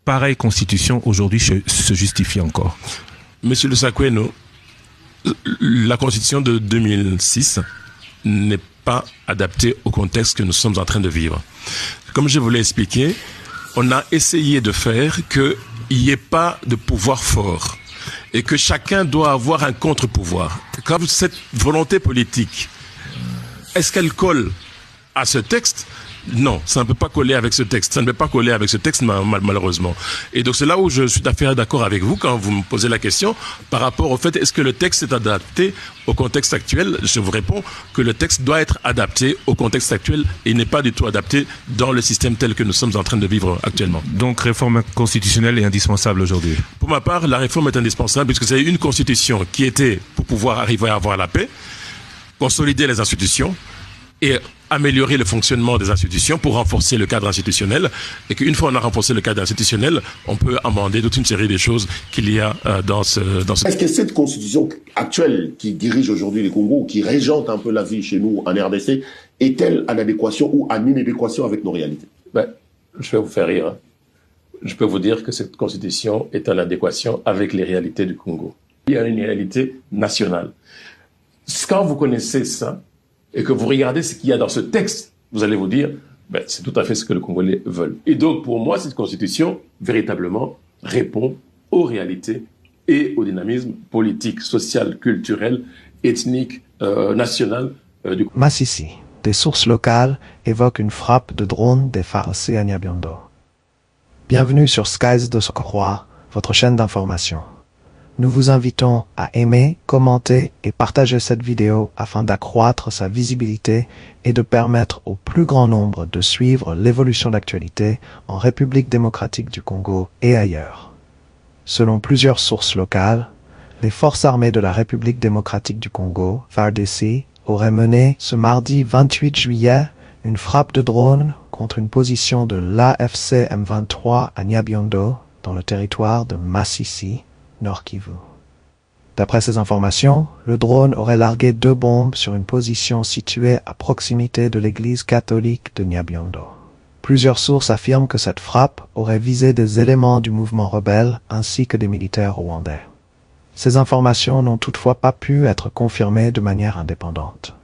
pareille constitution aujourd'hui se justifie encore? Monsieur Le Sakweno, la constitution de 2006 n'est pas adaptée au contexte que nous sommes en train de vivre. Comme je vous l'ai expliqué, on a essayé de faire qu'il n'y ait pas de pouvoir fort et que chacun doit avoir un contre-pouvoir. Quand cette volonté politique, est-ce qu'elle colle à ce texte? Non, ça ne peut pas coller avec ce texte. Ça ne peut pas coller avec ce texte, malheureusement. Et donc, c'est là où je suis tout à fait d'accord avec vous quand vous me posez la question par rapport au fait, est-ce que le texte est adapté au contexte actuel? Je vous réponds que le texte doit être adapté au contexte actuel et n'est pas du tout adapté dans le système tel que nous sommes en train de vivre actuellement. Donc, réforme constitutionnelle est indispensable aujourd'hui? Pour ma part, la réforme est indispensable puisque c'est une constitution qui était pour pouvoir arriver à avoir la paix, consolider les institutions et améliorer le fonctionnement des institutions pour renforcer le cadre institutionnel et qu'une fois on a renforcé le cadre institutionnel, on peut amender toute une série de choses qu'il y a dans ce... Est-ce que cette constitution actuelle qui dirige aujourd'hui le Congo, qui régente un peu la vie chez nous en RDC, est-elle en adéquation ou en inadéquation avec nos réalités? Je vais vous faire rire. Hein. Je peux vous dire que cette constitution est en adéquation avec les réalités du Congo. Il y a une réalité nationale. Quand vous connaissez ça, et que vous regardez ce qu'il y a dans ce texte, vous allez vous dire, c'est tout à fait ce que les Congolais veulent. Et donc, pour moi, cette constitution, véritablement, répond aux réalités et au dynamisme politique, social, culturel, ethnique, national du Congo. Masisi, des sources locales, évoquent une frappe de drone des FARC à Nyabiondo. Bienvenue sur Skies de Sokoroa, votre chaîne d'information. Nous vous invitons à aimer, commenter et partager cette vidéo afin d'accroître sa visibilité et de permettre au plus grand nombre de suivre l'évolution d'actualité en République démocratique du Congo et ailleurs. Selon plusieurs sources locales, les forces armées de la République démocratique du Congo, FARDC, auraient mené ce mardi 28 juillet une frappe de drone contre une position de l'AFC M23 à Nyabiondo, dans le territoire de Masisi, Nord Kivu. D'après ces informations, le drone aurait largué 2 bombes sur une position située à proximité de l'église catholique de Nyabiondo. Plusieurs sources affirment que cette frappe aurait visé des éléments du mouvement rebelle ainsi que des militaires rwandais. Ces informations n'ont toutefois pas pu être confirmées de manière indépendante.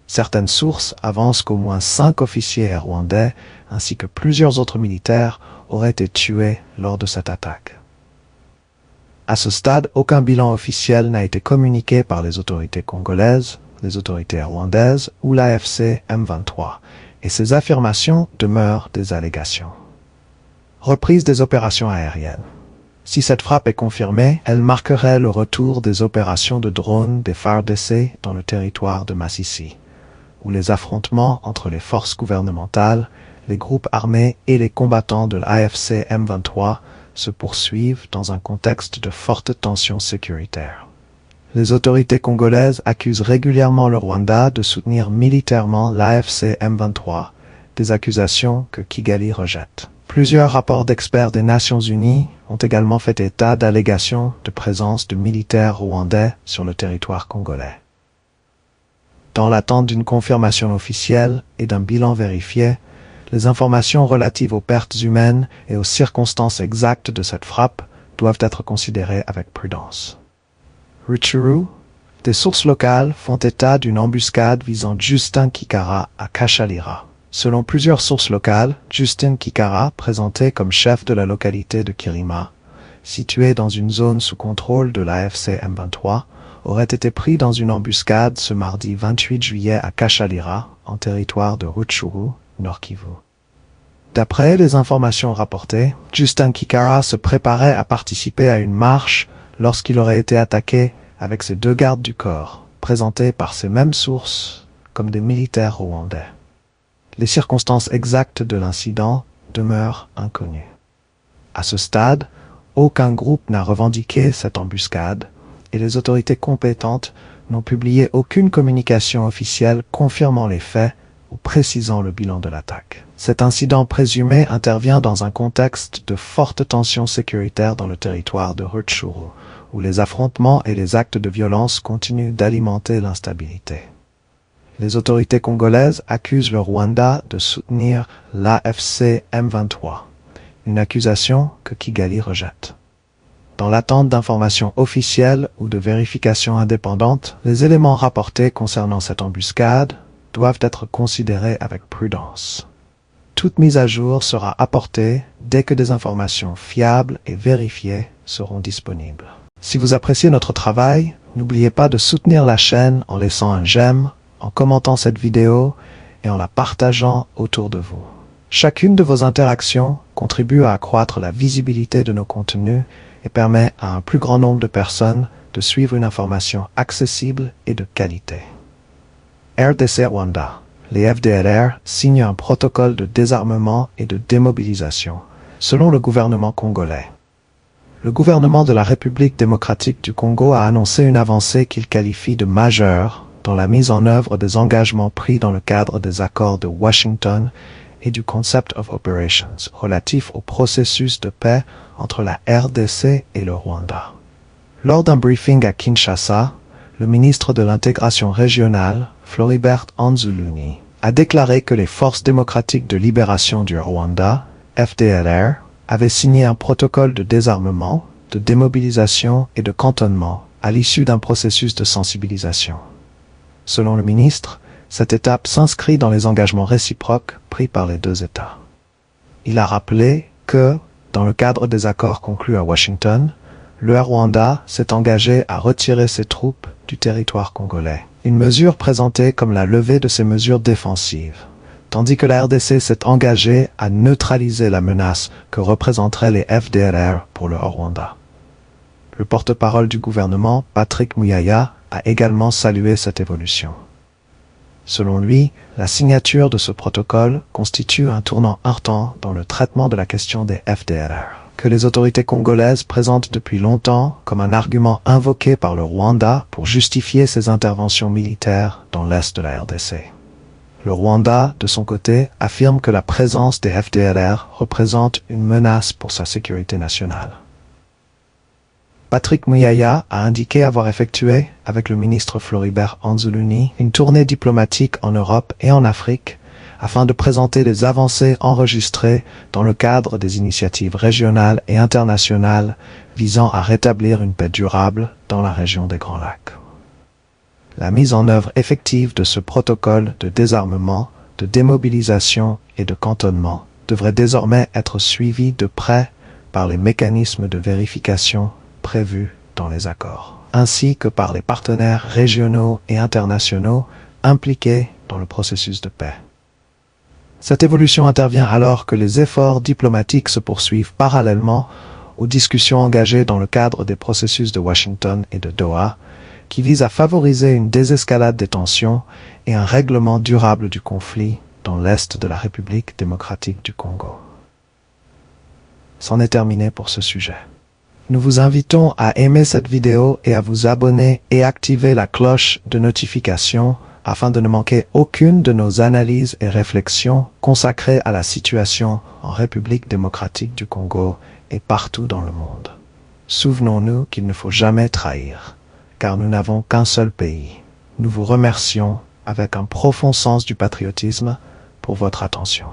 Certaines sources avancent qu'au moins 5 officiers rwandais ainsi que plusieurs autres militaires auraient été tués lors de cette attaque. À ce stade, aucun bilan officiel n'a été communiqué par les autorités congolaises, les autorités rwandaises ou l'AFC M23, et ces affirmations demeurent des allégations. Reprise des opérations aériennes. Si cette frappe est confirmée, elle marquerait le retour des opérations de drones des FARDC dans le territoire de Masisi, où les affrontements entre les forces gouvernementales, les groupes armés et les combattants de l'AFC M23 se poursuivent dans un contexte de forte tension sécuritaire. Les autorités congolaises accusent régulièrement le Rwanda de soutenir militairement l'AFC M23, des accusations que Kigali rejette. Plusieurs rapports d'experts des Nations Unies ont également fait état d'allégations de présence de militaires rwandais sur le territoire congolais. Dans l'attente d'une confirmation officielle et d'un bilan vérifié, les informations relatives aux pertes humaines et aux circonstances exactes de cette frappe doivent être considérées avec prudence. Rutshuru, des sources locales font état d'une embuscade visant Justin Kikara à Kashalira. Selon plusieurs sources locales, Justin Kikara, présenté comme chef de la localité de Kirima, située dans une zone sous contrôle de l'AFC M23, aurait été pris dans une embuscade ce mardi 28 juillet à Kashalira, en territoire de Rutshuru, Nord Kivu. D'après les informations rapportées, Justin Kikara se préparait à participer à une marche lorsqu'il aurait été attaqué avec ses 2 gardes du corps, présentés par ces mêmes sources comme des militaires rwandais. Les circonstances exactes de l'incident demeurent inconnues. À ce stade, aucun groupe n'a revendiqué cette embuscade et les autorités compétentes n'ont publié aucune communication officielle confirmant les faits ou précisant le bilan de l'attaque. Cet incident présumé intervient dans un contexte de forte tension sécuritaire dans le territoire de Rutshuru, où les affrontements et les actes de violence continuent d'alimenter l'instabilité. Les autorités congolaises accusent le Rwanda de soutenir l'AFC M23, une accusation que Kigali rejette. Dans l'attente d'informations officielles ou de vérifications indépendantes, les éléments rapportés concernant cette embuscade doivent être considérés avec prudence. Toute mise à jour sera apportée dès que des informations fiables et vérifiées seront disponibles. Si vous appréciez notre travail, n'oubliez pas de soutenir la chaîne en laissant un j'aime, en commentant cette vidéo et en la partageant autour de vous. Chacune de vos interactions contribue à accroître la visibilité de nos contenus et permet à un plus grand nombre de personnes de suivre une information accessible et de qualité. RDC Rwanda. Les FDLR signent un protocole de désarmement et de démobilisation, selon le gouvernement congolais. Le gouvernement de la République démocratique du Congo a annoncé une avancée qu'il qualifie de majeure dans la mise en œuvre des engagements pris dans le cadre des accords de Washington et du Concept of Operations relatif au processus de paix entre la RDC et le Rwanda. Lors d'un briefing à Kinshasa, le ministre de l'intégration régionale, Floribert Anzuluni, a déclaré que les Forces démocratiques de libération du Rwanda, FDLR, avaient signé un protocole de désarmement, de démobilisation et de cantonnement à l'issue d'un processus de sensibilisation. Selon le ministre, cette étape s'inscrit dans les engagements réciproques pris par les deux États. Il a rappelé que, dans le cadre des accords conclus à Washington, le Rwanda s'est engagé à retirer ses troupes du territoire congolais, une mesure présentée comme la levée de ses mesures défensives, tandis que la RDC s'est engagée à neutraliser la menace que représenteraient les FDLR pour le Rwanda. Le porte-parole du gouvernement, Patrick Muyaya, a également salué cette évolution. Selon lui, la signature de ce protocole constitue un tournant important dans le traitement de la question des FDLR, que les autorités congolaises présentent depuis longtemps comme un argument invoqué par le Rwanda pour justifier ses interventions militaires dans l'est de la RDC. Le Rwanda, de son côté, affirme que la présence des FDLR représente une menace pour sa sécurité nationale. Patrick Muyaya a indiqué avoir effectué, avec le ministre Floribert Anzuluni, une tournée diplomatique en Europe et en Afrique afin de présenter les avancées enregistrées dans le cadre des initiatives régionales et internationales visant à rétablir une paix durable dans la région des Grands Lacs. La mise en œuvre effective de ce protocole de désarmement, de démobilisation et de cantonnement devrait désormais être suivie de près par les mécanismes de vérification prévus dans les accords, ainsi que par les partenaires régionaux et internationaux impliqués dans le processus de paix. Cette évolution intervient alors que les efforts diplomatiques se poursuivent parallèlement aux discussions engagées dans le cadre des processus de Washington et de Doha, qui visent à favoriser une désescalade des tensions et un règlement durable du conflit dans l'est de la République démocratique du Congo. C'en est terminé pour ce sujet. Nous vous invitons à aimer cette vidéo et à vous abonner et activer la cloche de notification afin de ne manquer aucune de nos analyses et réflexions consacrées à la situation en République démocratique du Congo et partout dans le monde. Souvenons-nous qu'il ne faut jamais trahir, car nous n'avons qu'un seul pays. Nous vous remercions avec un profond sens du patriotisme pour votre attention.